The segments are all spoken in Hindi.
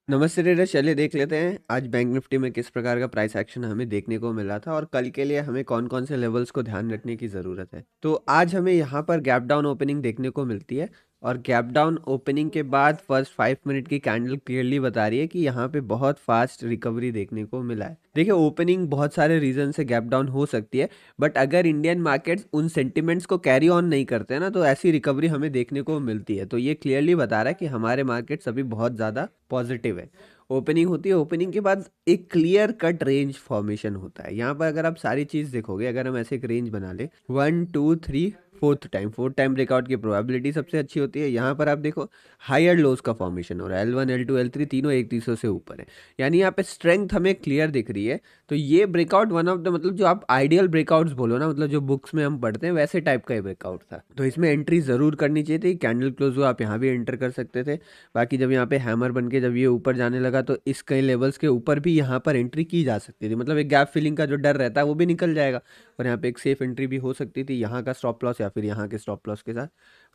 नमस्ते ट्रेडर, चलिए देख लेते हैं आज बैंक निफ्टी में किस प्रकार का प्राइस एक्शन हमें देखने को मिला था और कल के लिए हमें कौन कौन से लेवल्स को ध्यान रखने की ज़रूरत है। तो आज हमें यहाँ पर गैप डाउन ओपनिंग देखने को मिलती है और गैप डाउन ओपनिंग के बाद फर्स्ट 5 मिनट की कैंडल क्लियरली बता रही है कि यहाँ पे बहुत फास्ट रिकवरी देखने को मिला है। देखिए, ओपनिंग बहुत सारे रीज़न से गैप डाउन हो सकती है, बट अगर इंडियन मार्केट्स उन सेंटिमेंट्स को कैरी ऑन नहीं करते हैं ना, तो ऐसी रिकवरी हमें देखने को मिलती है। तो ये क्लियरली बता रहा है कि हमारे मार्केट्स अभी बहुत ज़्यादा पॉजिटिव है। ओपनिंग होती है, ओपनिंग के बाद एक क्लियर कट रेंज फॉर्मेशन होता है। यहाँ पर अगर आप सारी चीज़ देखोगे, अगर हम ऐसे एक रेंज बना ले 1 2 3 फोर्थ टाइम ब्रेकआउट की प्रोबेबिलिटी सबसे अच्छी होती है। यहाँ पर आप देखो हायर लोज का फॉर्मेशन हो रहा है, L1 L2 L3 तीनों एक दूसरे से ऊपर है, यानी यहाँ पे स्ट्रेंथ हमें क्लियर दिख रही है। तो ये ब्रेकआउट वन ऑफ द, मतलब जो आप आइडियल ब्रेकआउट्स बोलो ना, मतलब जो बुक्स में हम पढ़ते हैं वैसे टाइप का ही ब्रेकआउट था। तो इसमें एंट्री ज़रूर करनी चाहिए थी। कैंडल क्लोज हुआ, आप यहाँ भी एंटर कर सकते थे। बाकी जब यहाँ पे हैमर बन के जब ये ऊपर जाने लगा तो इस कई लेवल्स के ऊपर भी यहाँ पर एंट्री की जा सकती थी, मतलब एक गैप फिलिंग का जो डर रहता है वो भी निकल जाएगा और यहाँ पे एक सेफ एंट्री भी हो सकती थी यहाँ का स्टॉप लॉस या फिर यहाँ के स्टॉप लॉस के साथ।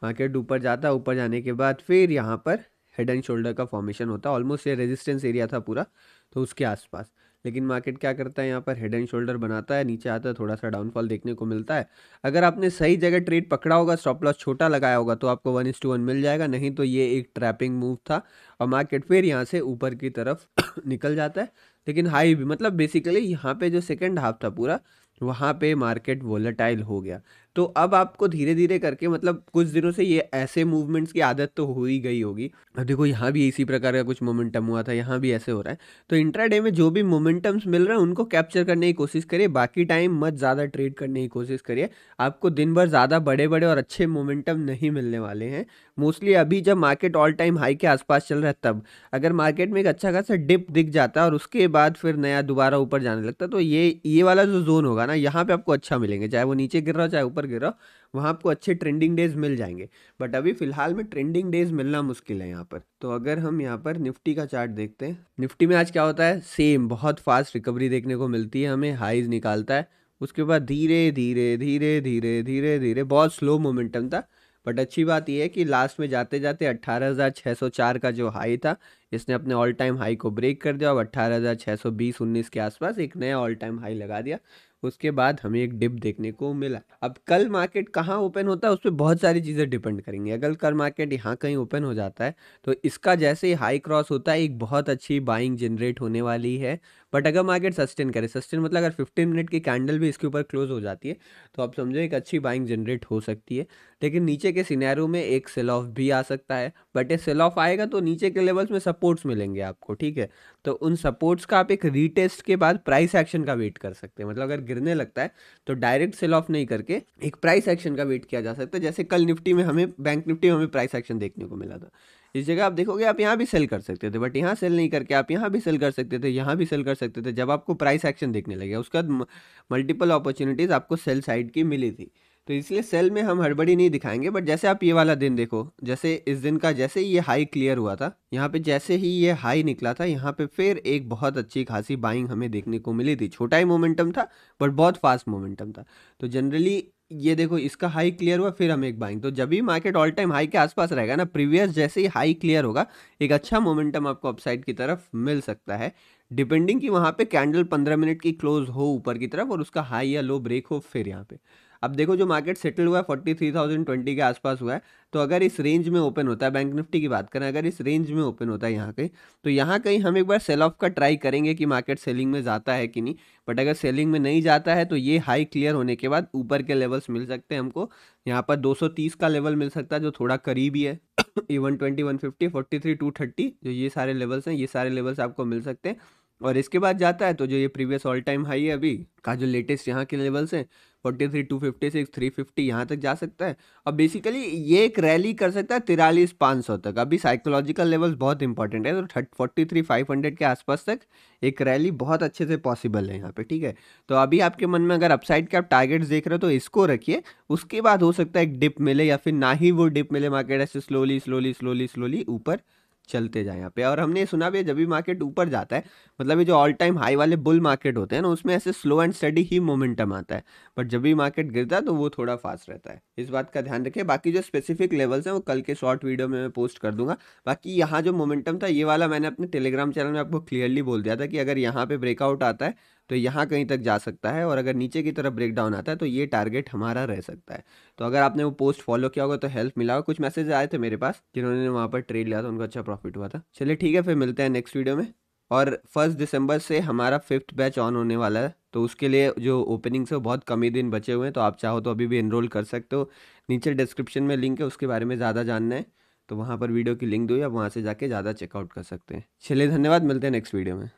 मार्केट ऊपर जाता, ऊपर जाने के बाद फिर यहाँ पर हेड एंड शोल्डर का फॉर्मेशन होता, ऑलमोस्ट ये रेजिस्टेंस एरिया था पूरा, तो उसके आसपास। लेकिन मार्केट क्या करता है, यहाँ पर हेड एंड शोल्डर बनाता है, नीचे आता है, थोड़ा सा डाउनफॉल देखने को मिलता है। अगर आपने सही जगह ट्रेड पकड़ा होगा, स्टॉप लॉस छोटा लगाया होगा, तो आपको 1:1 मिल जाएगा, नहीं तो ये एक ट्रैपिंग मूव था और मार्केट फिर यहाँ से ऊपर की तरफ निकल जाता है। लेकिन हाई भी, मतलब बेसिकली यहाँ पे जो सेकेंड हाफ था पूरा, वहाँ पे मार्केट वोलेटाइल हो गया। तो अब आपको धीरे धीरे करके, मतलब कुछ दिनों से ये ऐसे मूवमेंट्स की आदत तो हो ही गई होगी। अब देखो यहाँ भी इसी प्रकार का कुछ मोमेंटम हुआ था, यहाँ भी ऐसे हो रहा है। तो इंट्राडे में जो भी मोमेंटम्स मिल रहे हैं उनको कैप्चर करने की कोशिश करिए, बाकी टाइम मत ज़्यादा ट्रेड करने की कोशिश करिए। आपको दिन भर ज़्यादा बड़े बड़े और अच्छे मोमेंटम नहीं मिलने वाले हैं। मोस्टली अभी जब मार्केट ऑल टाइम हाई के आसपास चल रहा है, तब अगर मार्केट में एक अच्छा खासा डिप दिख जाता है और उसके बाद फिर नया दोबारा ऊपर जाने लगता है, तो ये वाला जो जोन होगा ना, यहाँ पे आपको अच्छा मिलेंगे, चाहे वो नीचे गिर रहा हो चाहे ऊपर गिर रहा हो, वहाँ आपको अच्छे ट्रेंडिंग डेज मिल जाएंगे। बट अभी फिलहाल में ट्रेंडिंग डेज मिलना मुश्किल है यहाँ पर। तो अगर हम यहाँ पर निफ्टी का चार्ट देखते हैं, निफ्टी में आज क्या होता है, सेम बहुत फास्ट रिकवरी देखने को मिलती है हमें, हाईज निकालता है, उसके बाद धीरे धीरे धीरे धीरे धीरे धीरे बहुत स्लो मोमेंटम था। बट अच्छी बात यह है कि लास्ट में जाते जाते 18,604 का जो हाई था, इसने अपने ऑल टाइम हाई को ब्रेक कर दिया और 18,620-19 के आसपास एक नया ऑल टाइम हाई लगा दिया। उसके बाद हमें एक डिप देखने को मिला। अब कल मार्केट कहाँ ओपन होता है उस पर बहुत सारी चीज़ें डिपेंड करेंगी। अगर कल मार्केट यहाँ कहीं ओपन हो जाता है तो इसका जैसे ही हाई क्रॉस होता है एक बहुत अच्छी बाइंग जनरेट होने वाली है। बट अगर मार्केट सस्टेन करे, सस्टेन मतलब अगर 15 मिनट की कैंडल भी इसके ऊपर क्लोज हो जाती है, तो आप समझो एक अच्छी बाइंग जनरेट हो सकती है। लेकिन नीचे के सिनेरियो में एक सेल ऑफ भी आ सकता है, बट ये सेल ऑफ आएगा तो नीचे के लेवल्स में सपोर्ट्स मिलेंगे आपको, ठीक है। तो उन सपोर्ट्स का आप एक रीटेस्ट के बाद प्राइस एक्शन का वेट कर सकते हैं। मतलब अगर गिरने लगता है तो डायरेक्ट सेल ऑफ नहीं करके एक प्राइस एक्शन का वेट किया जा सकता है। जैसे कल निफ्टी में हमें, बैंक निफ्टी में हमें प्राइस एक्शन देखने को मिला था। इस जगह आप देखोगे, आप यहाँ भी सेल कर सकते थे, बट यहाँ सेल नहीं करके आप यहाँ भी सेल कर सकते थे, यहाँ भी सेल कर सकते थे। जब आपको प्राइस एक्शन देखने लगे उसके बाद मल्टीपल अपॉर्चुनिटीज़ आपको सेल साइड की मिली थी। तो इसलिए सेल में हम हड़बड़ी नहीं दिखाएंगे। बट जैसे आप ये वाला दिन देखो, जैसे इस दिन का जैसे ही ये हाई क्लियर हुआ था, यहाँ पे जैसे ही ये हाई निकला था, यहाँ पे फिर एक बहुत अच्छी खासी बाइंग हमें देखने को मिली थी। छोटा ही मोमेंटम था बट बहुत फास्ट मोमेंटम था। तो जनरली ये देखो, इसका हाई क्लियर हुआ फिर हम एक बाइंग, तो जब भी मार्केट ऑल टाइम हाई के आसपास रहेगा ना, प्रीवियस जैसे ही हाई क्लियर होगा, एक अच्छा मोमेंटम आपको अपसाइड की तरफ मिल सकता है, डिपेंडिंग कि वहाँ पे कैंडल 15 मिनट की क्लोज हो ऊपर की तरफ और उसका हाई या लो ब्रेक हो फिर यहाँ पे। अब देखो, जो मार्केट सेटल हुआ है 43,020 के आसपास हुआ है। तो अगर इस रेंज में ओपन होता है, बैंक निफ्टी की बात करें, अगर इस रेंज में ओपन होता है यहाँ कहीं, तो यहाँ कहीं हम एक बार सेल ऑफ का ट्राई करेंगे कि मार्केट सेलिंग में जाता है कि नहीं। बट अगर सेलिंग में नहीं जाता है तो ये हाई क्लियर होने के बाद ऊपर के लेवल्स मिल सकते हैं हमको। यहाँ पर 230 का लेवल मिल सकता है जो थोड़ा करीब ही है। ई 120 150 43 230 जो ये सारे लेवल्स हैं, ये सारे लेवल्स आपको मिल सकते हैं। और इसके बाद जाता है तो जो ये प्रीवियस ऑल टाइम हाई है अभी का, जो लेटेस्ट यहाँ के लेवल्स हैं 43 256 350, यहाँ तक जा सकता है। और बेसिकली ये एक रैली कर सकता है 43,500 तक। अभी साइकोलॉजिकल लेवल्स बहुत इंपॉर्टेंट है, तो 43,500 के आसपास तक एक रैली बहुत अच्छे से पॉसिबल है यहाँ पे, ठीक है। तो अभी आपके मन में अगर अपसाइड के आप टारगेट्स देख रहे हो तो इसको रखिए। उसके बाद हो सकता है एक डिप मिले या फिर ना ही वो डिप मिले, मार्केट ऐसे स्लोली स्लोली स्लोली स्लोली ऊपर चलते जाएँ यहाँ पे। और हमने ये सुना भी है जब भी मार्केट ऊपर जाता है, मतलब ये जो ऑल टाइम हाई वाले बुल मार्केट होते हैं ना, उसमें ऐसे slow and study he momentum आता है। बट जब भी मार्केट गिरता है तो वो थोड़ा फास्ट रहता है। इस बात का ध्यान रखें। बाकी जो स्पेसिफिक लेवल्स हैं वो कल के शॉर्ट वीडियो में मैं पोस्ट कर दूँगा। बाकी यहाँ जो मोमेंटम था ये वाला मैंने अपने टेलीग्राम चैनल में आपको क्लियरली बोल दिया था कि अगर यहाँ पे ब्रेकआउट आता है तो यहाँ कहीं तक जा सकता है, और अगर नीचे की तरफ ब्रेकडाउन आता है तो ये टारगेट हमारा रह सकता है। तो अगर आपने वो पोस्ट फॉलो किया होगा तो हेल्प मिला होगा। कुछ मैसेज आए थे मेरे पास जिन्होंने वहाँ पर ट्रेड लिया था, उनको अच्छा प्रॉफिट हुआ था। चलिए ठीक है, फिर मिलते हैं नेक्स्ट वीडियो में। और 1 दिसंबर से हमारा 5th बैच ऑन होने वाला है, तो उसके लिए जो ओपनिंग्स है वो बहुत कम ही दिन बचे हुए हैं, तो आप चाहो तो अभी भी एनरोल कर सकते हो। नीचे डिस्क्रिप्शन में लिंक है, उसके बारे में ज़्यादा जानना है तो वहाँ पर वीडियो की लिंक दो, या वहाँ से जाके ज़्यादा चेकआउट कर सकते हैं। चलिए धन्यवाद, मिलते हैं नेक्स्ट वीडियो में।